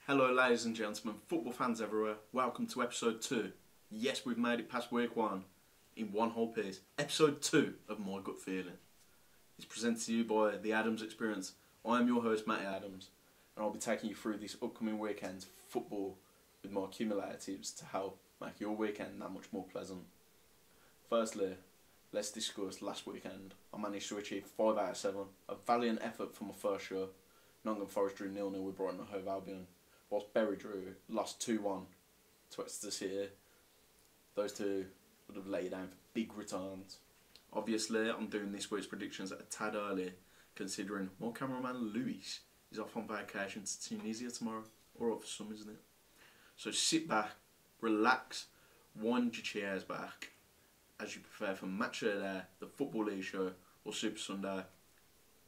Hello ladies and gentlemen, football fans everywhere, welcome to episode 2. Yes, we've made it past week 1 in one whole piece. Episode 2 of My Gut Feeling. It's presented to you by The Adams Experience. I am your host, Matty Adams, and I'll be taking you through this upcoming weekend's football with my accumulator tips to help make your weekend that much more pleasant. Firstly, let's discuss last weekend. I managed to achieve 5 out of 7, a valiant effort for my first show. Nottingham Forest drew 0-0 with Brighton and Hove Albion, whilst Bury drew lost 2-1 to Exeter City. Those two would have laid down for big returns. Obviously, I'm doing this week's predictions a tad early, considering my cameraman Luis is off on vacation to Tunisia tomorrow, or off for some, isn't it? So sit back, relax, wind your chairs back as you prepare for Match of the Day, the Football League Show, or Super Sunday.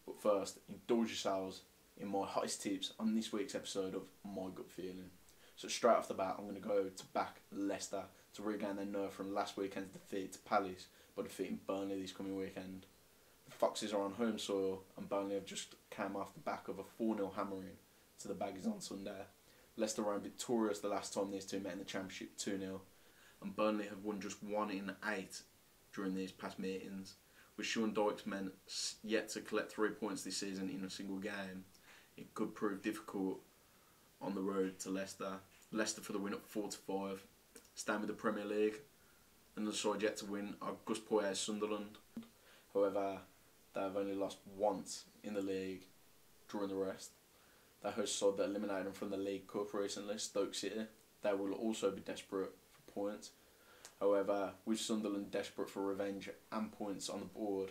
But first, indulge yourselves in my hottest tips on this week's episode of My Gut Feeling. So straight off the bat, I'm going to go to back Leicester to regain their nerve from last weekend's defeat to Palace by defeating Burnley this coming weekend. The Foxes are on home soil and Burnley have just come off the back of a 4-0 hammering to the Baggies on Sunday. Leicester were victorious the last time these two met in the Championship 2-0, and Burnley have won just 1 in 8 during these past meetings, with Sean Dyche's men yet to collect 3 points this season in a single game. It could prove difficult on the road to Leicester. Leicester for the win at 4-5. Staying with the Premier League. Another side yet to win are Gus Poyet's Sunderland. However, they have only lost once in the league during the rest. Their host side that eliminated them from the League Cup recently, Stoke City. They will also be desperate for points. However, with Sunderland desperate for revenge and points on the board,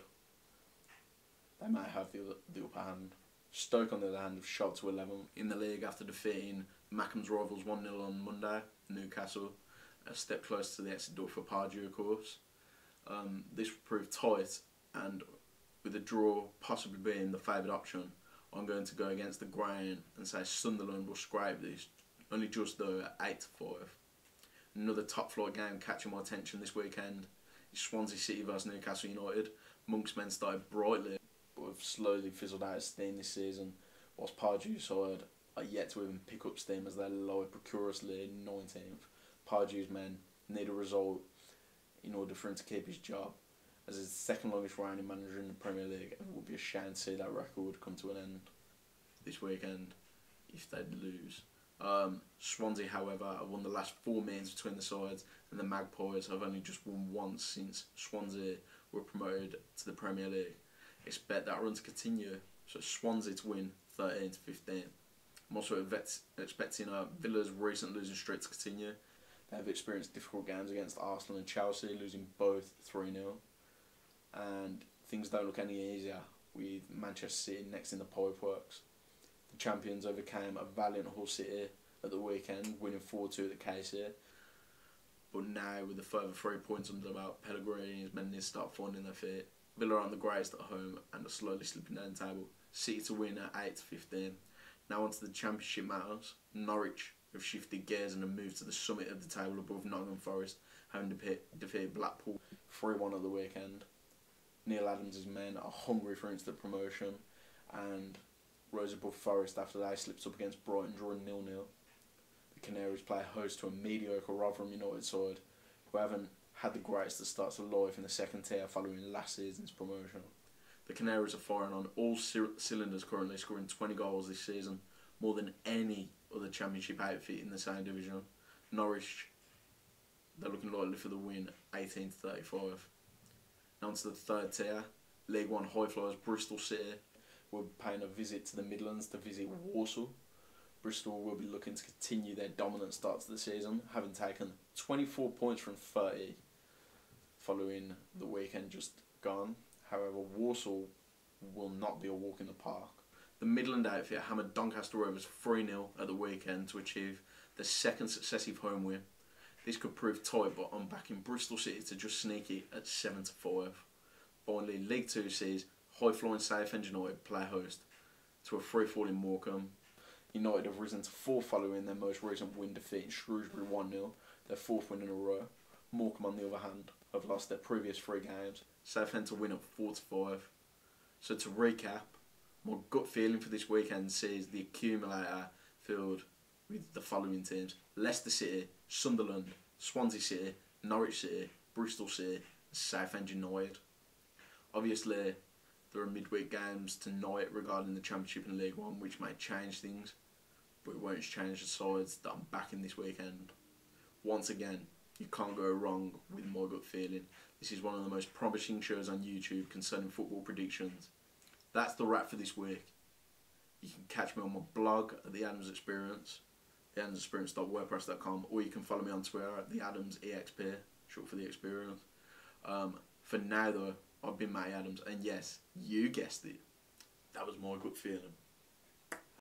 they may have the upper hand. Stoke, on the other hand, have shot to 11th in the league after defeating Mackham's rivals 1-0 on Monday, Newcastle, a step close to the exit door for Pardew, of course. This will prove tight, and with a draw possibly being the favoured option, I'm going to go against the grain and say Sunderland will scrape this, only just though at 8-5. Another top flight game catching my attention this weekend is Swansea City vs Newcastle United. Monk's men started brightly, but have slowly fizzled out of steam this season, whilst Pardew's side are yet to even pick up steam as they lie precariously 19th. Pardew's men need a result in order for him to keep his job, as he's the second longest reigning manager in the Premier League, and it would be a shame to see that record come to an end this weekend if they'd lose. Swansea, however, have won the last 4 meetings between the sides, and the Magpies have only just won once since Swansea were promoted to the Premier League. Expect that run to continue, so Swansea to win 13-15. I'm also expecting Villa's recent losing streak to continue. They have experienced difficult games against Arsenal and Chelsea, losing both 3-0. And things don't look any easier with Manchester City next in the pipeworks. The champions overcame a valiant Hull City at the weekend, winning 4-2 at the KC. But now, with a further 3 points under the belt, Pellegrini and his men need to start finding their feet. Villa are on the greatest at home and are slowly slipping down the table. City to win at 8-15. Now onto the Championship matters. Norwich have shifted gears and have moved to the summit of the table above Nottingham Forest, having defeated Blackpool 3-1 at the weekend. Neil Adams' men are hungry for instant promotion and rose above Forest after they slipped up against Brighton, drawing 0-0. The Canaries play host to a mediocre Rotherham United side who haven't had the greatest of starts of life in the second tier following last season's promotion. The Canaries are firing on all cylinders currently, scoring 20 goals this season, more than any other Championship outfit in the same division. Norwich, they're looking likely for the win, 18-35. Now on to the third tier. League One high flyers Bristol City will be paying a visit to the Midlands to visit Walsall. Bristol will be looking to continue their dominant start to the season, having taken 24 points from 30 following the weekend just gone. However, Walsall will not be a walk in the park. The Midland outfit hammered Doncaster Rovers 3-0 at the weekend to achieve their second successive home win. This could prove tight, but I'm backing Bristol City to just sneak it at 7-5. Finally, League 2 sees high-flying Southend United play host to a free-falling Morecambe. United have risen to 4th following their most recent win, defeating Shrewsbury 1-0, their 4th win in a row. Morecambe, on the other hand, have lost their previous 3 games. Southend to win at 4-5. So to recap, my gut feeling for this weekend sees the accumulator filled with the following teams: Leicester City, Sunderland, Swansea City, Norwich City, Bristol City, and Southend United. Obviously, there are midweek games tonight regarding the Championship and League One, which may change things, but it won't change the sides that I'm backing this weekend. Once again, you can't go wrong with my gut feeling. This is one of the most promising shows on YouTube concerning football predictions. That's the wrap for this week. You can catch me on my blog at The Adams Experience, theadamsexperience.wordpress.com, or you can follow me on Twitter at TheAdamsEXP, short for The Experience. For now though, I've been Matty Adams, and yes, you guessed it, that was my gut feeling.